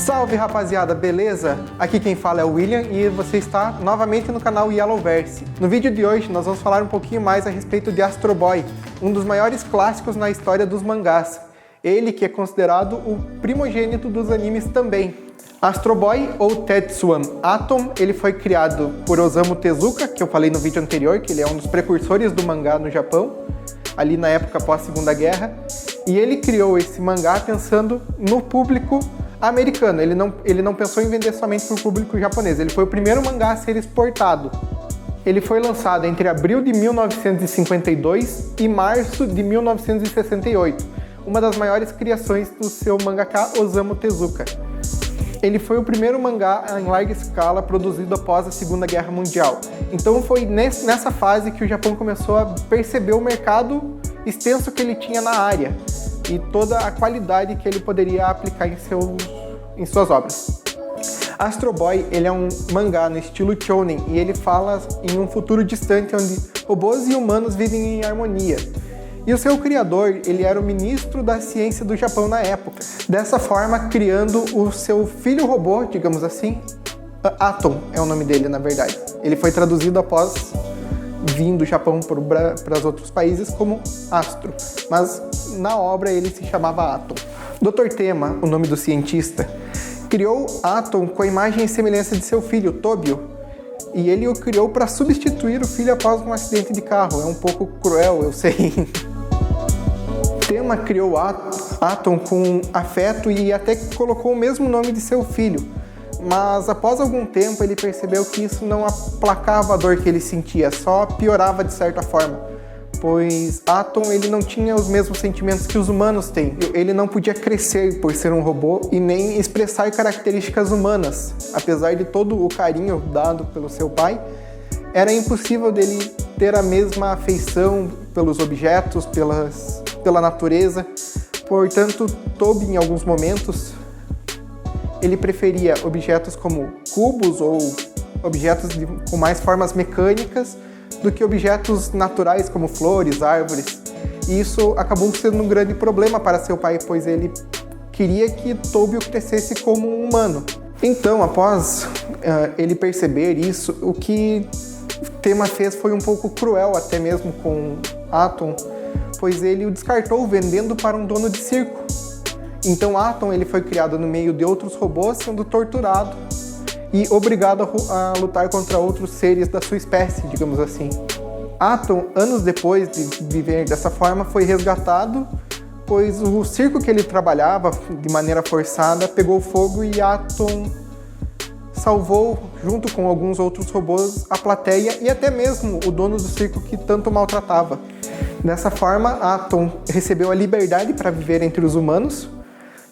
Salve rapaziada, beleza? Aqui quem fala é o William e você está novamente no canal Yellowverse. No vídeo de hoje nós vamos falar um pouquinho mais a respeito de Astro Boy, um dos maiores clássicos na história dos mangás. Ele que é considerado o primogênito dos animes também. Astro Boy, ou Tetsuwan Atom, ele foi criado por Osamu Tezuka, que eu falei no vídeo anterior, que ele é um dos precursores do mangá no Japão, ali na época pós-Segunda Guerra. E ele criou esse mangá pensando no público americano, ele não pensou em vender somente para o público japonês, ele foi o primeiro mangá a ser exportado. Ele foi lançado entre abril de 1952 e março de 1968, uma das maiores criações do seu mangaka Osamu Tezuka. Ele foi o primeiro mangá em larga escala produzido após a Segunda Guerra Mundial. Então foi nessa fase que o Japão começou a perceber o mercado extenso que ele tinha na área e toda a qualidade que ele poderia aplicar em suas obras. Astro Boy, ele é um mangá no estilo shounen e ele fala em um futuro distante onde robôs e humanos vivem em harmonia. E o seu criador, ele era o ministro da ciência do Japão na época. Dessa forma, criando o seu filho robô, digamos assim, Atom é o nome dele na verdade. Ele foi traduzido após vir do Japão para os outros países como Astro, mas na obra ele se chamava Atom. Dr. Tema, o nome do cientista, criou Atom com a imagem e semelhança de seu filho, Tobio, e ele o criou para substituir o filho após um acidente de carro. É um pouco cruel, eu sei. Tema criou Atom com afeto e até colocou o mesmo nome de seu filho. Mas após algum tempo ele percebeu que isso não aplacava a dor que ele sentia, só piorava de certa forma, pois Atom ele não tinha os mesmos sentimentos que os humanos têm. Ele não podia crescer por ser um robô e nem expressar características humanas. Apesar de todo o carinho dado pelo seu pai, era impossível dele ter a mesma afeição pelos objetos, pela natureza. Portanto, Toby em alguns momentos ele preferia objetos como cubos ou objetos com mais formas mecânicas do que objetos naturais como flores, árvores. E isso acabou sendo um grande problema para seu pai, pois ele queria que Tobio crescesse como um humano. Então, após ele perceber isso, o que Tema fez foi um pouco cruel até mesmo com Atom, pois ele o descartou vendendo para um dono de circo. Então Atom ele foi criado no meio de outros robôs, sendo torturado e obrigado a lutar contra outros seres da sua espécie, digamos assim. Atom, anos depois de viver dessa forma, foi resgatado, pois o circo que ele trabalhava de maneira forçada pegou fogo e Atom salvou, junto com alguns outros robôs, a plateia e até mesmo o dono do circo que tanto maltratava. Dessa forma, Atom recebeu a liberdade para viver entre os humanos,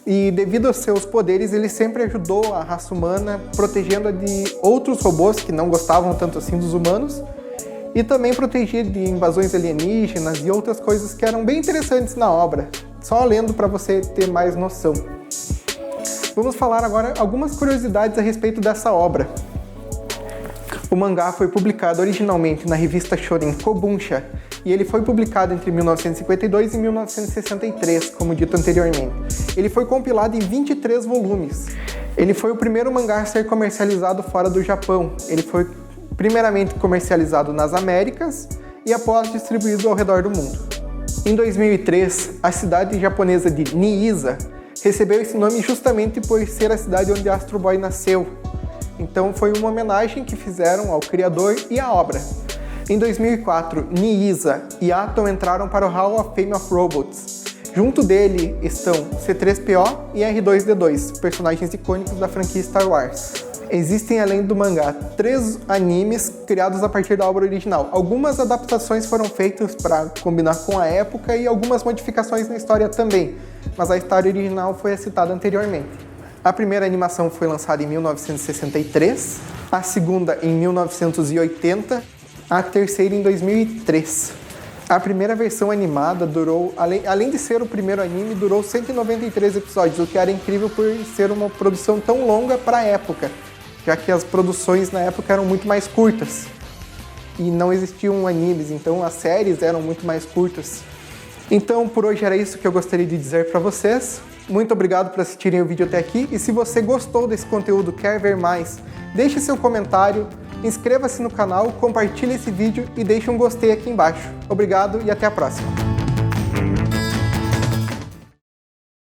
e devido aos seus poderes ele sempre ajudou a raça humana, protegendo-a de outros robôs que não gostavam tanto assim dos humanos, e também protegia de invasões alienígenas e outras coisas que eram bem interessantes na obra, só lendo para você ter mais noção. Vamos falar agora algumas curiosidades a respeito dessa obra. O mangá foi publicado originalmente na revista Shonen Kobunsha, e ele foi publicado entre 1952 e 1963, como dito anteriormente. Ele foi compilado em 23 volumes. Ele foi o primeiro mangá a ser comercializado fora do Japão. Ele foi primeiramente comercializado nas Américas e após distribuído ao redor do mundo. Em 2003, a cidade japonesa de Niiza recebeu esse nome justamente por ser a cidade onde Astro Boy nasceu. Então foi uma homenagem que fizeram ao criador e à obra. Em 2004, Niiza e Atom entraram para o Hall of Fame of Robots. Junto dele estão C-3PO e R2-D2, personagens icônicos da franquia Star Wars. Existem, além do mangá, 3 animes criados a partir da obra original. Algumas adaptações foram feitas para combinar com a época e algumas modificações na história também, mas a história original foi a citada anteriormente. A primeira animação foi lançada em 1963, a segunda em 1980, a terceira em 2003. A primeira versão animada durou, além de ser o primeiro anime, durou 193 episódios, o que era incrível por ser uma produção tão longa para a época, já que as produções na época eram muito mais curtas e não existiam animes, então as séries eram muito mais curtas. Então por hoje era isso que eu gostaria de dizer para vocês. Muito obrigado por assistirem o vídeo até aqui, e se você gostou desse conteúdo, quer ver mais, deixe seu comentário, inscreva-se no canal, compartilhe esse vídeo e deixe um gostei aqui embaixo. Obrigado e até a próxima!